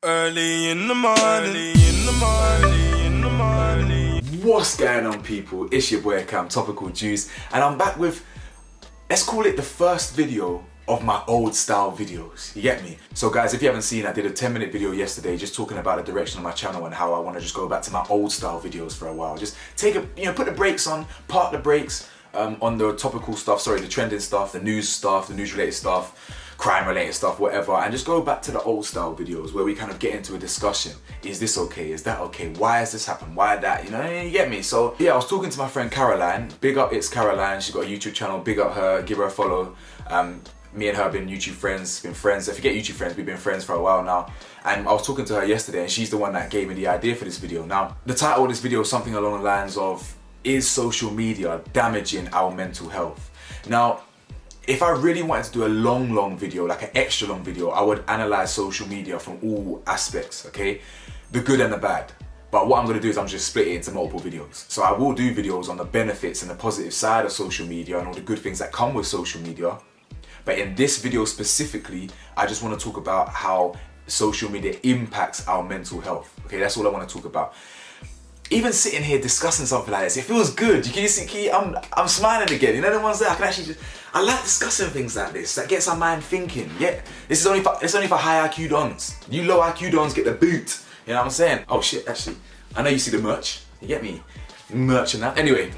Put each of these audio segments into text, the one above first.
Early in the morning. What's going on, people? It's your boy Cam, Topical Juice, and I'm back with, let's call it the first video of my old style videos. You get me? So guys, if you haven't seen, I did a 10-minute video yesterday just talking about the direction of my channel and how I want to just go back to my old style videos for a while. Just take put the brakes on, park the brakes on the topical stuff, the trending stuff, the news related stuff, crime related stuff, whatever, and just go back to the old style videos where we kind of get into a discussion. Is this okay? Is that okay? Why has this happened? Why that? You get me? So yeah, I was talking to my friend Caroline. Big up, it's Caroline. She's got a YouTube channel. Big up her. Give her a follow. Me and her have been YouTube friends. If you get YouTube friends, we've been friends for a while now. And I was talking to her yesterday, and she's the one that gave me the idea for this video. Now, the title of this video is something along the lines of, is social media damaging our mental health? Now, if I really wanted to do a long video, like an extra long video, I would analyze social media from all aspects, okay? The good and the bad. But what I'm gonna do is I'm just split it into multiple videos. So I will do videos on the benefits and the positive side of social media and all the good things that come with social media. But in this video specifically, I just wanna talk about how social media impacts our mental health, okay? That's all I wanna talk about. Even sitting here discussing something like this, it feels good. You can see, I'm smiling again. You know the ones that I can actually I like discussing things like this. That gets our mind thinking. Yeah, it's only for high IQ dons. You low IQ dons get the boot. You know what I'm saying? Oh shit, actually, I know you see the merch. You get me? Merch and that. Anyway,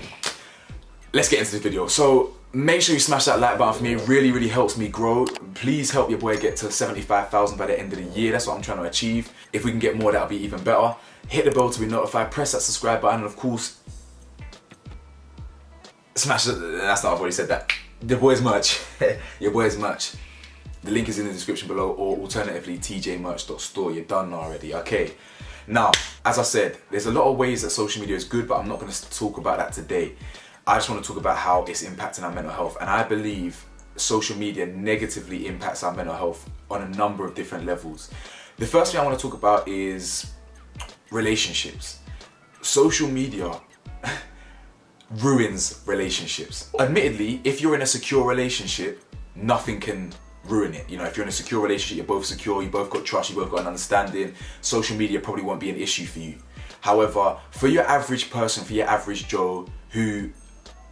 let's get into this video. So make sure you smash that like button for me. It really helps me grow. Please help your boy get to 75,000 by the end of the year. That's what I'm trying to achieve. If we can get more, that'll be even better. Hit the bell to be notified, press that subscribe button, and of course, smash it. That's not, I've already said that. The boy's merch. Your boy's merch. The link is in the description below, or alternatively, tjmerch.store. You're done already, okay? Now, as I said, there's a lot of ways that social media is good, but I'm not going to talk about that today. I just want to talk about how it's impacting our mental health, and I believe social media negatively impacts our mental health on a number of different levels. The first thing I want to talk about is relationships. Social media ruins relationships. Admittedly, if you're in a secure relationship, nothing can ruin it. You know, if you're in a secure relationship, you're both secure, you both got trust, you both got an understanding, social media probably won't be an issue for you. However, for your average person, for your average Joe who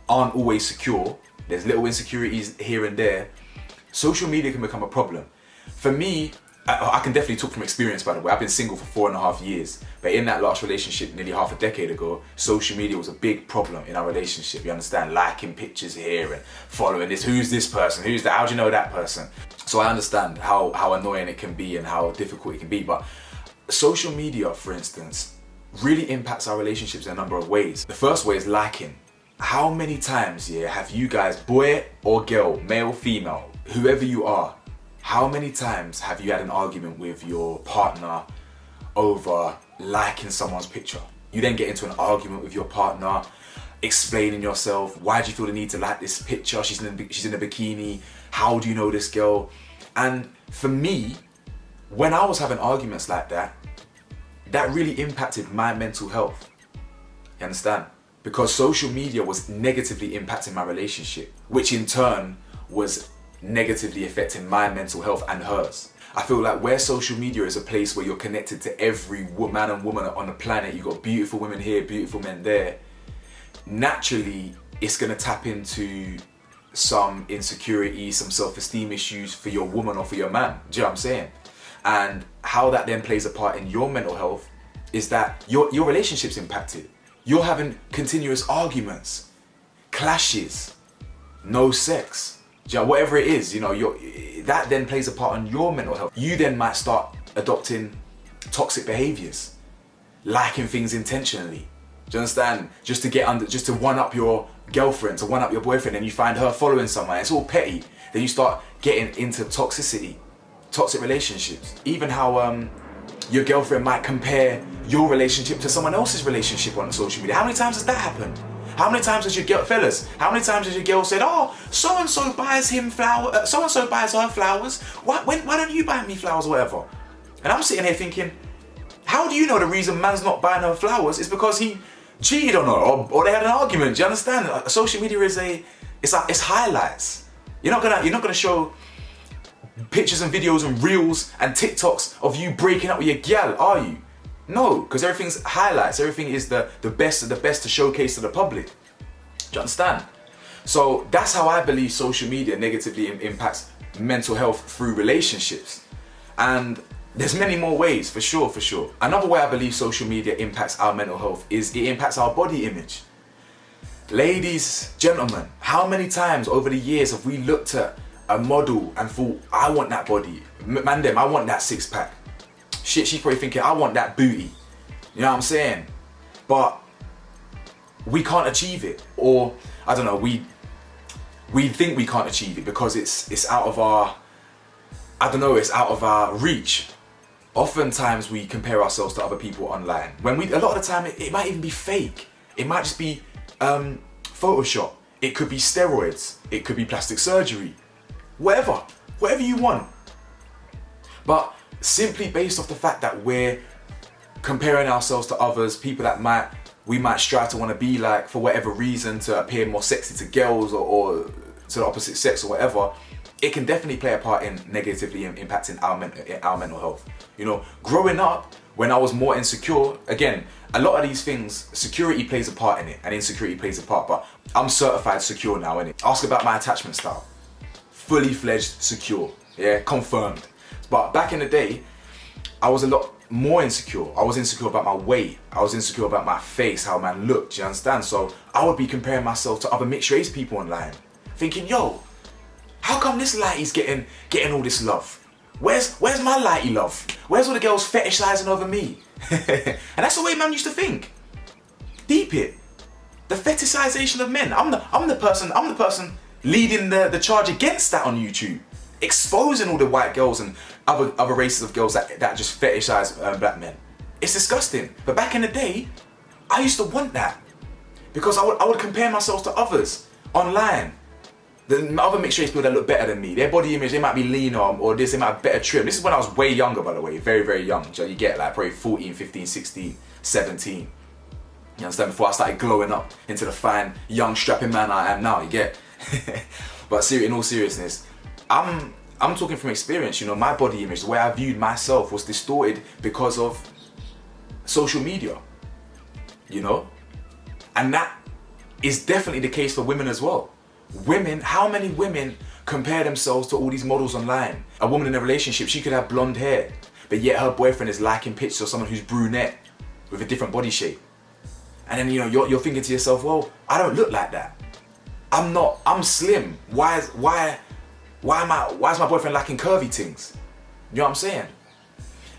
aren't always secure, there's little insecurities here and there, social media can become a problem. For me, I can definitely talk from experience, by the way. I've been single for 4.5 years, but in that last relationship nearly half a decade ago, social media was a big problem in our relationship. You understand? Liking pictures here and following this, who's this person, who's that, how do you know that person? So I understand how annoying it can be and how difficult it can be, but social media, for instance, really impacts our relationships in a number of ways. The first way is liking. How many times, have you guys, boy or girl, male, female, whoever you are, how many times have you had an argument with your partner over liking someone's picture? You then get into an argument with your partner, explaining yourself. Why do you feel the need to like this picture? She's in a bikini. How do you know this girl? And for me, when I was having arguments like that, that really impacted my mental health. You understand? Because social media was negatively impacting my relationship, which in turn was negatively affecting my mental health and hers. I feel like where social media is a place where you're connected to every man and woman on the planet, you've got beautiful women here, beautiful men there, naturally it's gonna tap into some insecurity, some self-esteem issues for your woman or for your man. Do you know what I'm saying? And how that then plays a part in your mental health is that your relationship's impacted. You're having continuous arguments, clashes, no sex. Whatever it is, that then plays a part on your mental health. You then might start adopting toxic behaviors, liking things intentionally. Do you understand? Just to one up your girlfriend, to one up your boyfriend, and you find her following someone. It's all petty. Then you start getting into toxicity, toxic relationships. Even how your girlfriend might compare your relationship to someone else's relationship on social media. How many times has that happened? How many times has your girl, fellas? How many times has your girl said, "Oh, so and so buys him flowers, so and so buys her flowers. Why don't you buy me flowers, or whatever?" And I'm sitting here thinking, how do you know the reason man's not buying her flowers is because he cheated on her or they had an argument? Do you understand? Social media is it's highlights. You're not gonna show pictures and videos and reels and TikToks of you breaking up with your gal, are you? No, because everything's highlights. Everything is the best of the best to showcase to the public. Do you understand? So that's how I believe social media negatively impacts mental health through relationships. And there's many more ways, for sure. Another way I believe social media impacts our mental health is it impacts our body image. Ladies, gentlemen, how many times over the years have we looked at a model and thought, I want that body. Man, I want that six pack. Shit, she's probably thinking, I want that booty. You know what I'm saying? But we can't achieve it. Or, I don't know, we think we can't achieve it because it's out of our, it's out of our reach. Oftentimes we compare ourselves to other people online. A lot of the time it might even be fake. It might just be Photoshop. It could be steroids. It could be plastic surgery. Whatever you want. But simply based off the fact that we're comparing ourselves to others, people that we might strive to want to be like for whatever reason, to appear more sexy to girls or to the opposite sex or whatever, it can definitely play a part in negatively impacting our mental health. You know, growing up, when I was more insecure, again, a lot of these things, security plays a part in it and insecurity plays a part, but I'm certified secure now, innit? Ask about my attachment style. Fully fledged secure, yeah, confirmed. But back in the day, I was a lot more insecure. I was insecure about my weight. I was insecure about my face, how a man looked, do you understand? So I would be comparing myself to other mixed race people online, thinking, yo, how come this lighty's getting all this love? Where's my lighty love? Where's all the girls fetishizing over me? And that's the way man used to think. Deep it. The fetishization of men. I'm the person leading the charge against that on YouTube. Exposing all the white girls and other races of girls that just fetishize black men. It's disgusting. But back in the day, I used to want that. Because I would compare myself to others online. The other mixed race people that look better than me, their body image, they might be leaner or this, they might have better trim. This is when I was way younger, by the way, very, very young. So you get like probably 14, 15, 16, 17. You understand? Before I started glowing up into the fine, young, strapping man I am now, you get? But in all seriousness, I'm talking from experience, you know, my body image, the way I viewed myself was distorted because of social media, you know? And that is definitely the case for women as well. Women, how many women compare themselves to all these models online? A woman in a relationship, she could have blonde hair, but yet her boyfriend is liking pictures of someone who's brunette with a different body shape. And then, you know, you're thinking to yourself, well, I don't look like that. I'm slim. Why is my boyfriend liking curvy things? You know what I'm saying?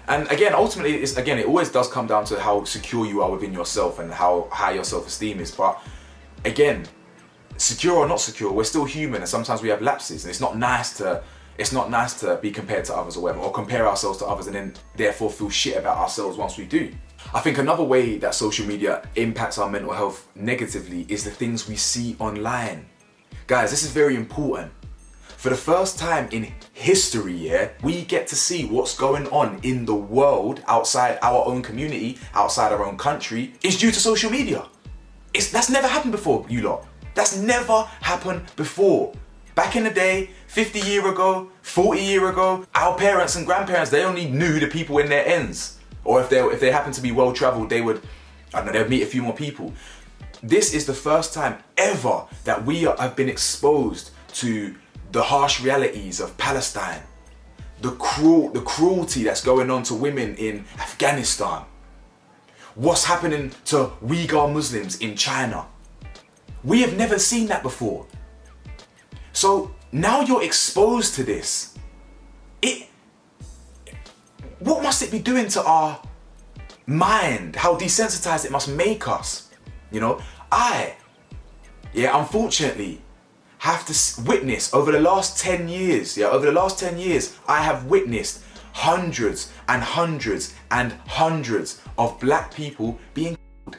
And again, ultimately, it always does come down to how secure you are within yourself and how high your self-esteem is. But again, secure or not secure, we're still human, and sometimes we have lapses, and it's not nice to be compared to others or whatever, or compare ourselves to others and then therefore feel shit about ourselves once we do. I think another way that social media impacts our mental health negatively is the things we see online. Guys, this is very important. For the first time in history, yeah, we get to see what's going on in the world outside our own community, outside our own country, is due to social media. That's never happened before, you lot. That's never happened before. Back in the day, 50 years ago, 40 years ago, our parents and grandparents, they only knew the people in their ends. Or if they happened to be well traveled, they would meet a few more people. This is the first time ever that we have been exposed to the harsh realities of Palestine, the cruelty that's going on to women in Afghanistan, what's happening to Uyghur Muslims in China. We have never seen that before. So now you're exposed to this. What must it be doing to our mind? How desensitized it must make us. You know, unfortunately, have to witness over the last 10 years, I have witnessed hundreds and hundreds and hundreds of black people being killed.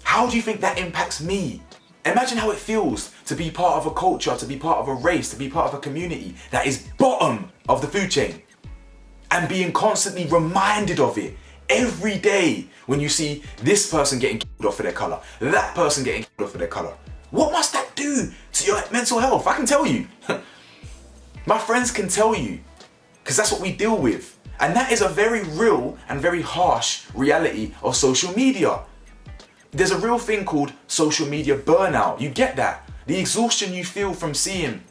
How do you think that impacts me? Imagine how it feels to be part of a culture, to be part of a race, to be part of a community that is bottom of the food chain, and being constantly reminded of it every day when you see this person getting killed off for their colour, that person getting killed off for their colour. What must that do to your mental health? I can tell you. My friends can tell you because that's what we deal with. And that is a very real and very harsh reality of social media. There's a real thing called social media burnout. You get that? The exhaustion you feel from seeing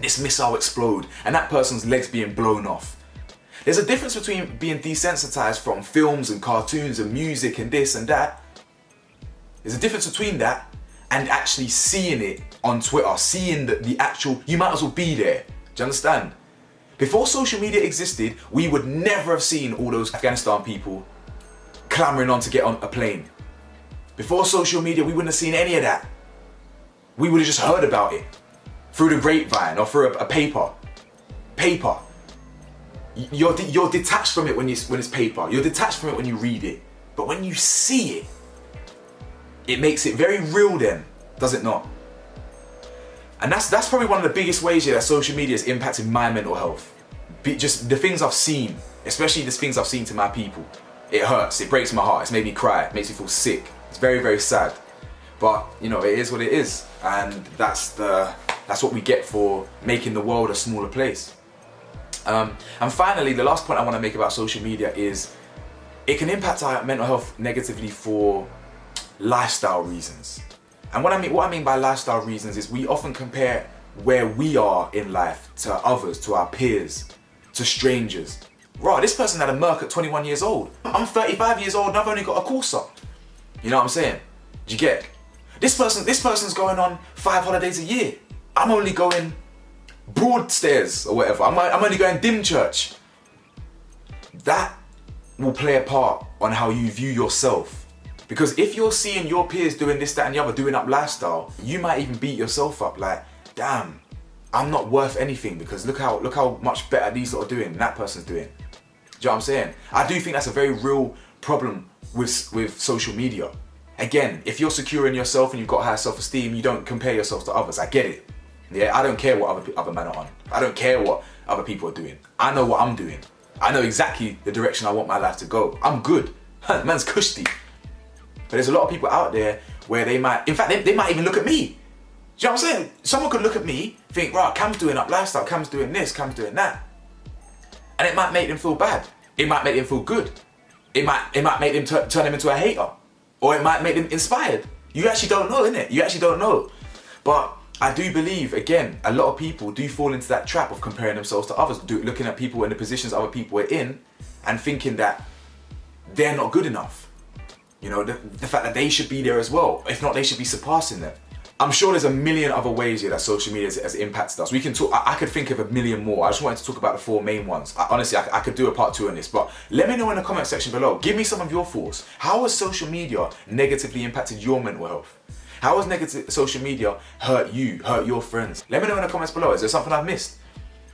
this missile explode and that person's legs being blown off. There's a difference between being desensitized from films and cartoons and music and this and that. There's a difference between that and actually seeing it on Twitter, seeing the actual, you might as well be there. Do you understand? Before social media existed, we would never have seen all those Afghanistan people clamoring on to get on a plane. Before social media, we wouldn't have seen any of that. We would have just heard about it through the grapevine or through a paper. Paper. You're detached from it when it's paper. You're detached from it when you read it. But when you see it, it makes it very real then, does it not? And that's probably one of the biggest ways that social media has impacted my mental health. Just the things I've seen, especially the things I've seen to my people. It hurts, it breaks my heart, it's made me cry, it makes me feel sick. It's very, very sad. But, you know, it is what it is. And that's what we get for making the world a smaller place. And finally, the last point I want to make about social media is it can impact our mental health negatively for lifestyle reasons. And what I mean by lifestyle reasons is we often compare where we are in life to others, to our peers, to strangers. Right, this person had a Merc at 21 years old. I'm 35 years old and I've only got a Corsa. You know what I'm saying? Do you get? This person's going on 5 holidays a year. I'm only going Broadstairs or whatever. I'm only going Dymchurch. That will play a part on how you view yourself. Because if you're seeing your peers doing this, that and the other, doing up lifestyle, you might even beat yourself up like, damn, I'm not worth anything because look how much better these lot are doing than that person's doing. Do you know what I'm saying? I do think that's a very real problem with social media. Again, if you're secure in yourself and you've got high self-esteem, you don't compare yourself to others. I get it. Yeah, I don't care what other men are on. I don't care what other people are doing. I know what I'm doing. I know exactly the direction I want my life to go. I'm good. Man's cushy. But there's a lot of people out there where they might even look at me. Do you know what I'm saying? Someone could look at me, think, right, Cam's doing up lifestyle, Cam's doing this, Cam's doing that. And it might make them feel bad. It might make them feel good. It might make them turn them into a hater. Or it might make them inspired. You actually don't know, innit? You actually don't know. But I do believe, again, a lot of people do fall into that trap of comparing themselves to others, looking at people in the positions other people are in and thinking that they're not good enough. You know, the fact that they should be there as well. If not, they should be surpassing them. I'm sure there's a million other ways here that social media has impacted us. We can talk, I could think of a million more. I just wanted to talk about the 4 main ones. Honestly, I could do a part 2 on this, but let me know in the comment section below. Give me some of your thoughts. How has social media negatively impacted your mental health? How has negative social media hurt you, hurt your friends? Let me know in the comments below. Is there something I've missed?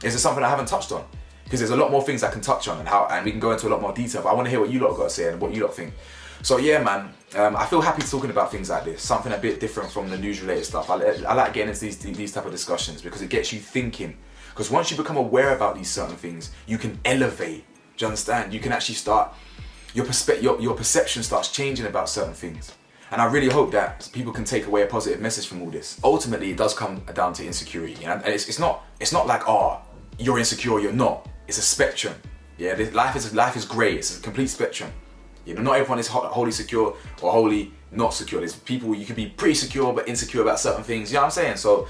Is there something I haven't touched on? Because there's a lot more things I can touch on and we can go into a lot more detail, but I want to hear what you lot got to say and what you lot think. So yeah, man, I feel happy talking about things like this, something a bit different from the news-related stuff. I like getting into these type of discussions because it gets you thinking. Because once you become aware about these certain things, you can elevate. Do you understand? You can actually start, your perception starts changing about certain things. And I really hope that people can take away a positive message from all this. Ultimately, it does come down to insecurity. You know? And it's not like, oh, you're insecure, you're not. It's a spectrum. Yeah, life is grey. It's a complete spectrum. You know, not everyone is wholly secure or wholly not secure. There's people you can be pretty secure but insecure about certain things. You know what I'm saying? So,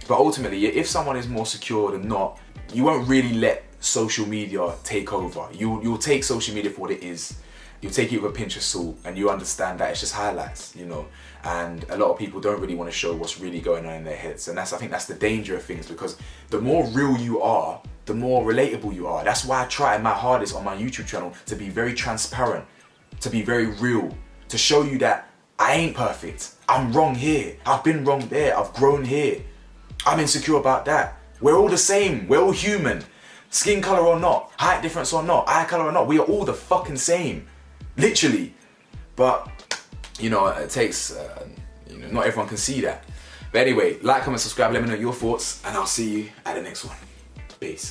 but ultimately, if someone is more secure than not, you won't really let social media take over. You'll take social media for what it is. You'll take it with a pinch of salt, and you understand that it's just highlights, you know. And a lot of people don't really want to show what's really going on in their heads, and I think that's the danger of things, because the more real you are, the more relatable you are. That's why I try my hardest on my YouTube channel to be very transparent, to be very real, to show you that I ain't perfect. I'm wrong here. I've been wrong there. I've grown here. I'm insecure about that. We're all the same. We're all human. Skin color or not, height difference or not, eye color or not, we are all the fucking same. Literally. But, you know, it takes, you know, not everyone can see that. But anyway, like, comment, subscribe, let me know your thoughts, and I'll see you at the next one. Peace.